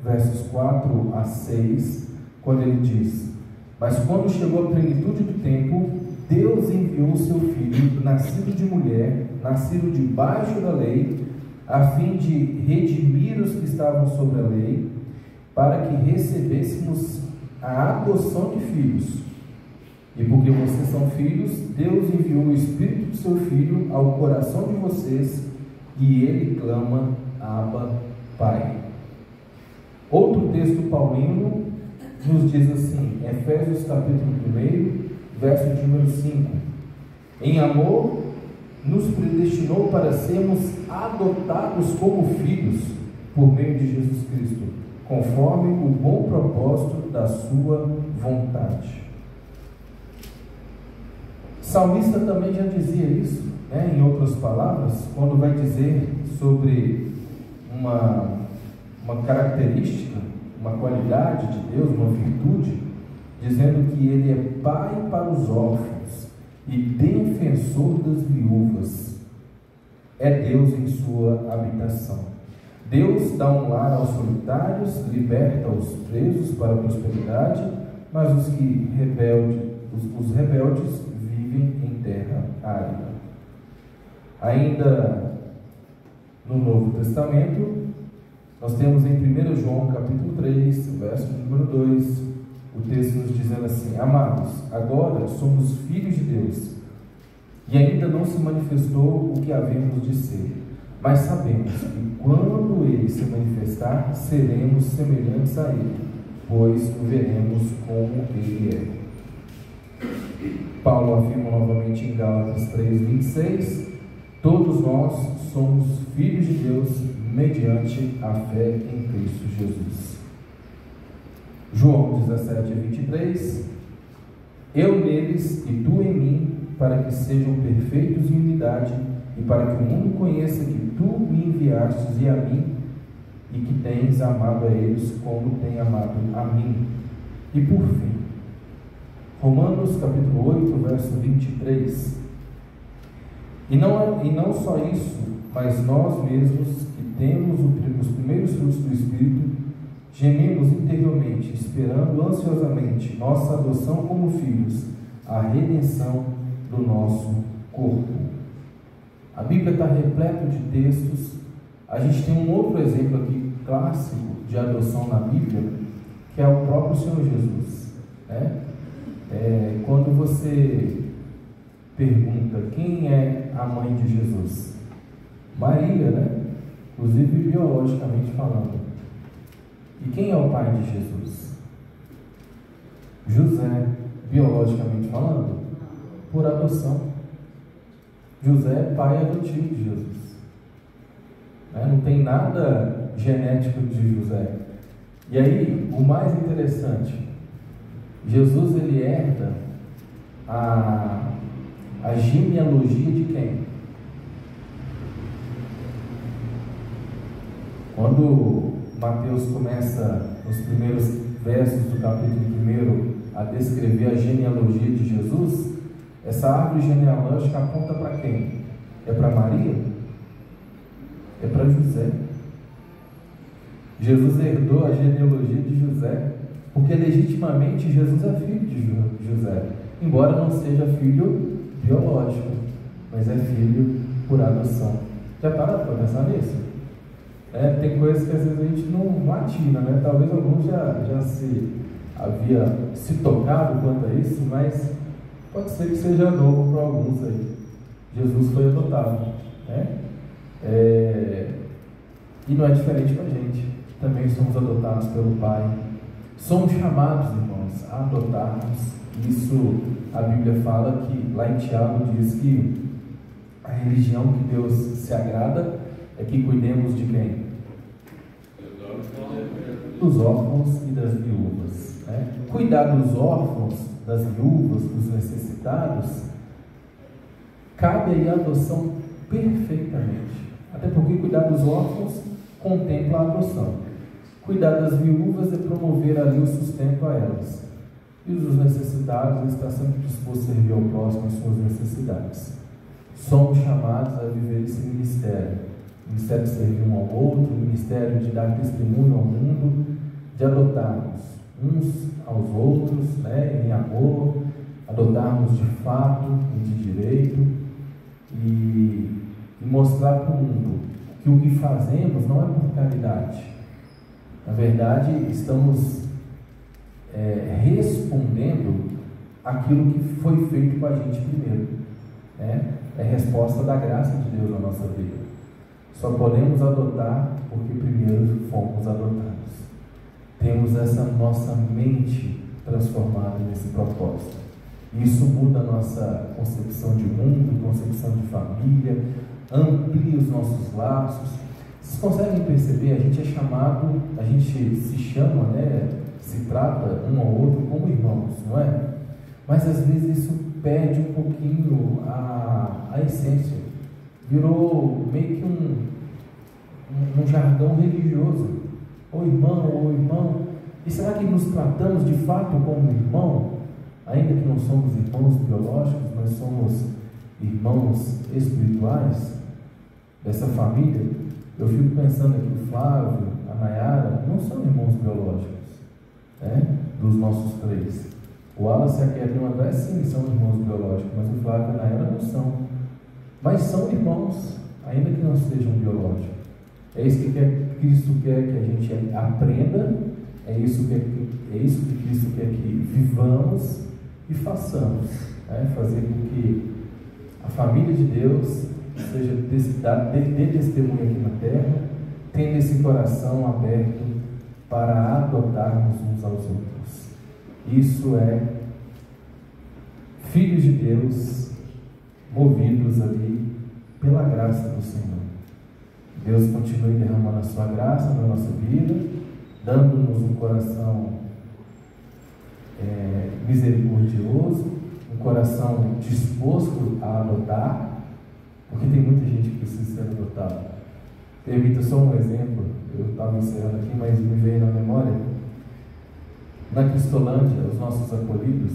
versos 4 a 6, quando ele diz: mas quando chegou a plenitude do tempo, Deus enviou o seu Filho, nascido de mulher, nascido debaixo da lei, a fim de redimir os que estavam sobre a lei, para que recebêssemos a adoção de filhos. E porque vocês são filhos, Deus enviou o Espírito do seu Filho ao coração de vocês, e ele clama: Abba, Pai. Outro texto paulino nos diz assim, Efésios capítulo 1, verso de número 5: em amor nos predestinou para sermos adotados como filhos por meio de Jesus Cristo, conforme o bom propósito da sua vontade. O salmista também já dizia isso, né? Em outras palavras, quando vai dizer sobre uma característica, uma qualidade de Deus, uma virtude, dizendo que Ele é pai para os órfãos e defensor das viúvas. É Deus em sua habitação. Deus dá um lar aos solitários, liberta os presos para a prosperidade, mas os rebeldes vivem em terra árida. Ainda no Novo Testamento, nós temos em 1 João capítulo 3, verso número 2, o texto nos dizendo assim: amados, agora somos filhos de Deus, e ainda não se manifestou o que havemos de ser, mas sabemos que quando Ele se manifestar, seremos semelhantes a Ele, pois o veremos como Ele é. Paulo afirma novamente em Gálatas 3:26: todos nós somos filhos de Deus mediante a fé em Cristo Jesus. João 17:23: eu neles e tu em mim, para que sejam perfeitos em unidade, e para que o mundo conheça que tu me enviastes e a mim, e que tens amado a eles como tem amado a mim. E por fim, Romanos capítulo 8, verso 23: e não só isso, mas nós mesmos, que temos os primeiros frutos do Espírito, gememos interiormente, esperando ansiosamente nossa adoção como filhos, a redenção do nosso corpo. A Bíblia está repleta de textos. A gente tem um outro exemplo aqui clássico de adoção na Bíblia, que é o próprio Senhor Jesus, né? Quando você pergunta quem é a mãe de Jesus, Maria, né? Inclusive biologicamente falando. E quem é o pai de Jesus? José, biologicamente falando, por adoção. José é pai adotivo de Jesus, né? Não tem nada genético de José. E aí, o mais interessante, Jesus ele herda a genealogia de quem? Quando Mateus começa, nos primeiros versos do capítulo 1, a descrever a genealogia de Jesus, essa árvore genealógica aponta para quem? É para Maria? É para José. Jesus herdou a genealogia de José, porque legitimamente Jesus é filho de José, embora não seja filho biológico, mas é filho por adoção. Já pararam para pensar nisso? Tem coisas que às vezes a gente não atina, né? Talvez alguns já se havia se tocado quanto a isso, mas pode ser que seja novo para alguns aí. Jesus foi adotado, né? E não é diferente para a gente. Também somos adotados pelo Pai. Somos chamados, irmãos, a adotarmos. Isso a Bíblia fala que, lá em Tiago diz que a religião que Deus se agrada é que cuidemos de quem? Dos órfãos e das viúvas, né? Cuidar dos órfãos, das viúvas, dos necessitados, cabe aí a adoção perfeitamente. Até porque cuidar dos órfãos contempla a adoção. Cuidar das viúvas é promover ali o sustento a elas. E os necessitados está sempre disposto a servir ao próximo em suas necessidades. Somos chamados a viver esse ministério. O ministério de servir um ao outro, o ministério de dar testemunho ao mundo, de adotarmos uns aos outros, né, em amor, adotarmos de fato e de direito, e mostrar para o mundo que o que fazemos não é por caridade. Na verdade, estamos respondendo aquilo que foi feito com a gente primeiro, né? É resposta da graça de Deus na nossa vida. Só podemos adotar porque primeiro fomos adotados. Temos essa nossa mente transformada nesse propósito. Isso muda a nossa concepção de mundo, concepção de família, amplia os nossos laços. Vocês conseguem perceber? A gente é chamado, a gente se chama, né? Se trata um ao outro como irmãos, não é? Mas às vezes isso perde um pouquinho a essência. Virou meio que um jargão religioso. Ô irmão. E será que nos tratamos de fato como irmão? Ainda que não somos irmãos biológicos, mas somos irmãos espirituais dessa família. Eu fico pensando aqui, o Flávio, a Nayara, não são irmãos biológicos, né? Dos nossos três. O Wallace e a Kevin André, sim, são irmãos biológicos, mas o Flávio e a Nayara não são. Mas são irmãos, ainda que não sejam biológicos. É isso que Cristo quer que a gente aprenda, é isso que Cristo quer que vivamos e façamos, né? Fazer com que a família de Deus seja dê testemunho aqui na terra, tendo esse coração aberto para adotarmos uns aos outros. Isso é filhos de Deus movidos ali pela graça do Senhor. Deus continue derramando a sua graça na nossa vida, dando-nos um coração misericordioso, um coração disposto a adotar, porque tem muita gente que precisa ser adotada. Permita só um exemplo, eu estava encerrando aqui, mas me veio na memória. Na Cristolândia, os nossos acolhidos,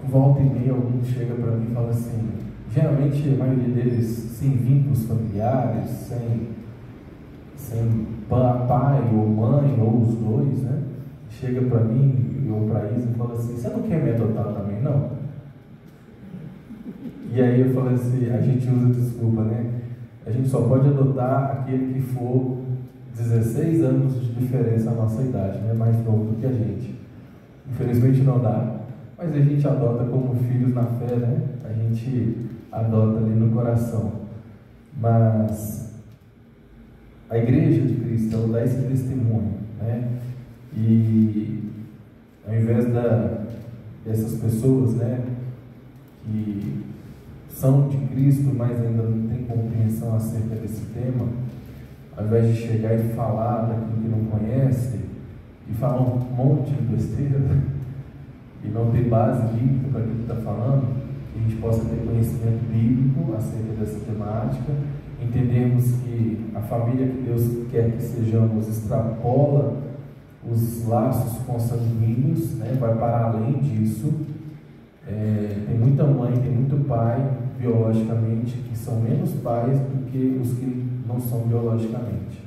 volta e meia algum chega para mim e fala assim, geralmente a maioria deles sem vínculos familiares, sem pai ou mãe, ou os dois, né? Chega para mim ou para Isa e fala assim, você não quer me adotar também, não? E aí eu falei assim, a gente usa desculpa, né? A gente só pode adotar aquele que for 16 anos de diferença na nossa idade, né? Mais novo do que a gente. Infelizmente não dá, mas a gente adota como filhos na fé, né? A gente adota ali no coração. Mas a igreja de Cristo, ela dá esse testemunho, né? E ao invés dessas pessoas, né, que são de Cristo, mas ainda não têm compreensão acerca desse tema, ao invés de chegar e falar daquilo que não conhece, e falar um monte de besteira, e não ter base bíblica para aquilo que está falando, que a gente possa ter conhecimento bíblico acerca dessa temática, entendermos que a família que Deus quer que sejamos extrapola os laços consanguíneos, né? Vai para além disso. Tem muita mãe, tem muito pai biologicamente que são menos pais do que os que não são biologicamente.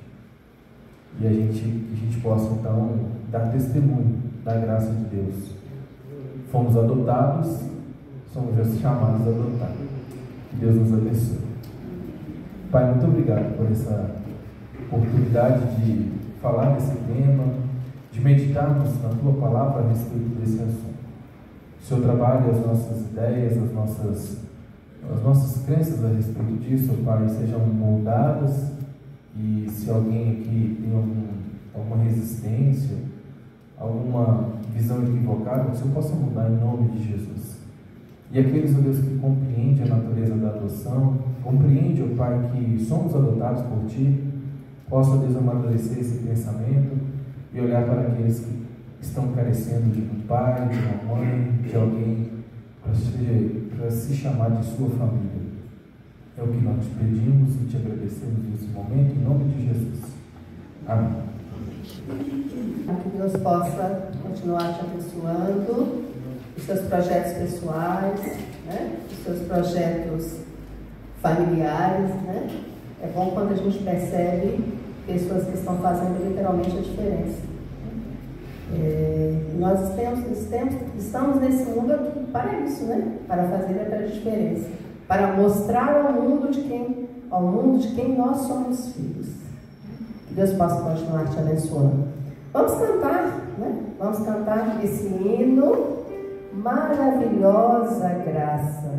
e que a gente possa então dar testemunho da graça de Deus. Fomos adotados, somos chamados a adotar. Que Deus nos abençoe. Pai, muito obrigado por essa oportunidade de falar desse tema, de meditarmos na Tua Palavra a respeito desse assunto. O Senhor trabalha as nossas ideias, as nossas crenças a respeito disso, Pai, sejam moldadas, e se alguém aqui tem alguma resistência, alguma visão equivocada, que o Senhor possa mudar em nome de Jesus. E aqueles, ó Deus, que compreendem a natureza da adoção, compreende, ó Pai, que somos adotados por Ti, possa, Deus, amadurecer esse pensamento e olhar para aqueles que estão carecendo de um pai, de uma mãe, de alguém para se chamar de sua família. É o que nós te pedimos e te agradecemos nesse momento, em nome de Jesus. Amém. Que Deus possa continuar te abençoando, os seus projetos pessoais, né? Os seus projetos familiares, né? É bom quando a gente percebe pessoas que estão fazendo literalmente a diferença. Nós estamos nesse mundo aqui para isso, né? Para fazer a diferença, para mostrar ao mundo de quem nós somos filhos. Que Deus possa continuar te abençoando. Vamos cantar, né? Vamos cantar esse hino, Maravilhosa Graça.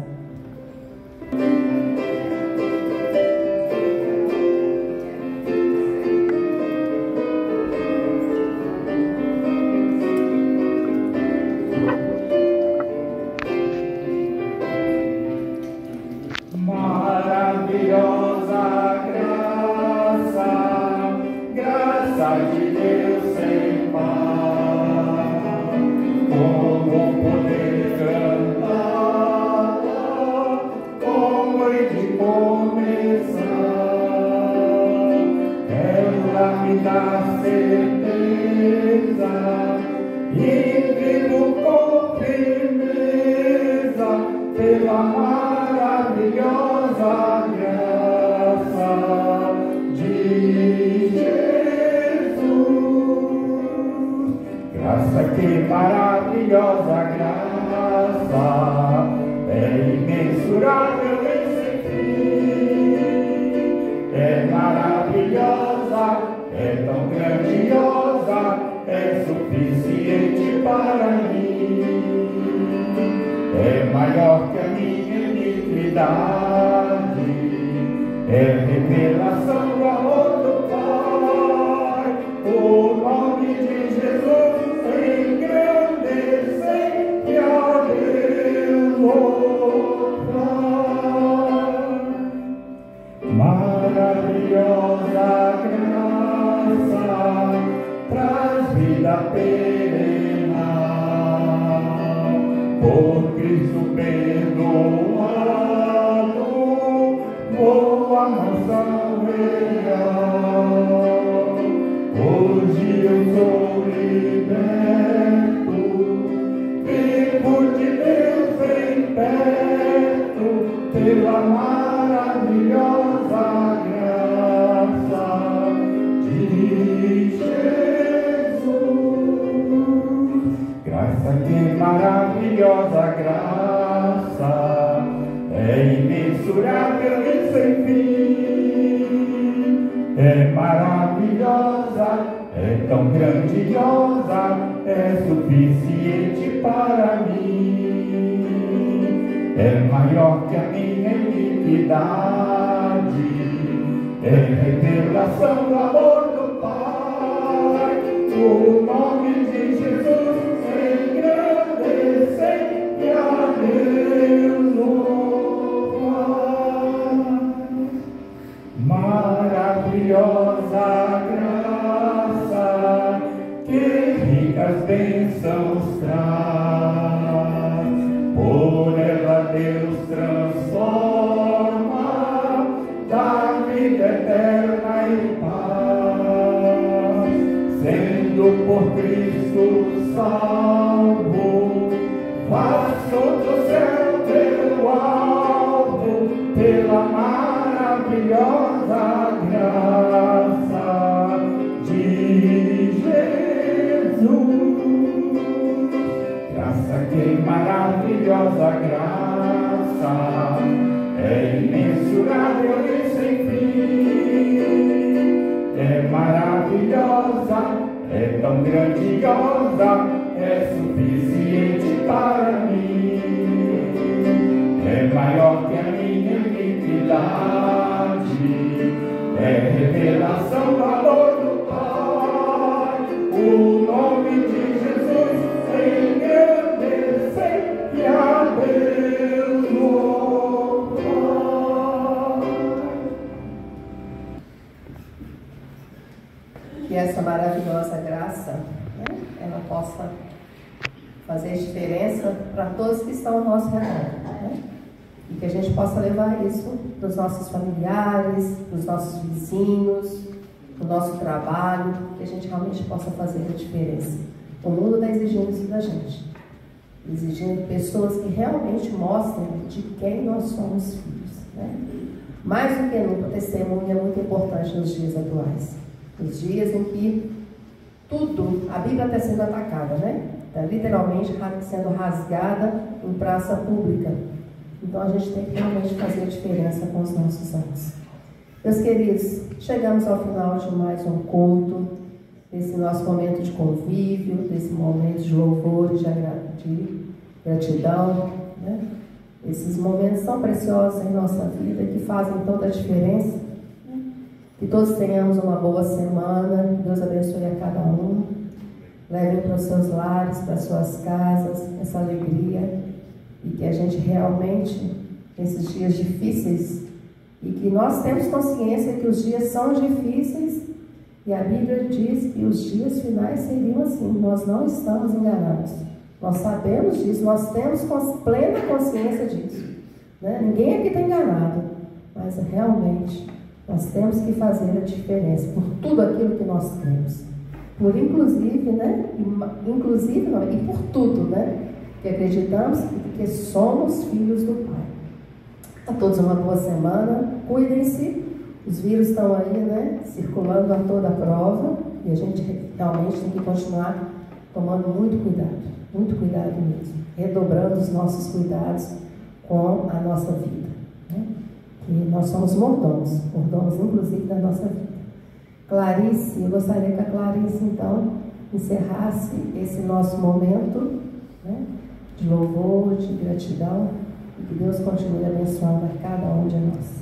Pela maravilhosa graça de é tão grandiosa, é suficiente para mim. É maior que a minha iniquidade, é revelação do amor do Pai. O nome de Jesus engrandecer e a Deus louvar. Que essa maravilhosa graça, né, ela possa fazer diferença para todos que estão ao nosso redor, né? E que a gente possa levar isso para os nossos familiares, para os nossos vizinhos, para o nosso trabalho, que a gente realmente possa fazer a diferença. O mundo está exigindo isso da gente, exigindo pessoas que realmente mostrem de quem nós somos filhos, né? Mais do que nunca, o testemunho é muito importante nos dias atuais, nos dias em que tudo, a Bíblia está sendo atacada, né? Está literalmente sendo rasgada em praça pública. Então a gente tem que realmente fazer a diferença com os nossos atos. Meus queridos, chegamos ao final de mais um culto, desse nosso momento de convívio, desse momento de louvor e de gratidão, né? Esses momentos tão preciosos em nossa vida, que fazem toda a diferença. Que todos tenhamos uma boa semana, Deus abençoe a cada um. Levem para os seus lares, para as suas casas, essa alegria. E que a gente realmente, nesses dias difíceis, e que nós temos consciência que os dias são difíceis, e a Bíblia diz que os dias finais seriam assim. Nós não estamos enganados. Nós sabemos disso, nós temos plena consciência disso, né? Ninguém aqui está enganado, mas realmente nós temos que fazer a diferença por tudo aquilo que nós temos. Por inclusive, né? Inclusive não, e por tudo, né? Que acreditamos que somos filhos do Pai. A todos uma boa semana, cuidem-se, os vírus estão aí, né? Circulando a toda a prova, e a gente realmente tem que continuar tomando muito cuidado mesmo, redobrando os nossos cuidados com a nossa vida, né? Que nós somos mordomos inclusive da nossa vida. Clarice, eu gostaria que a Clarice então encerrasse esse nosso momento, né, de louvor, de gratidão, e que Deus continue abençoando a cada um de nós.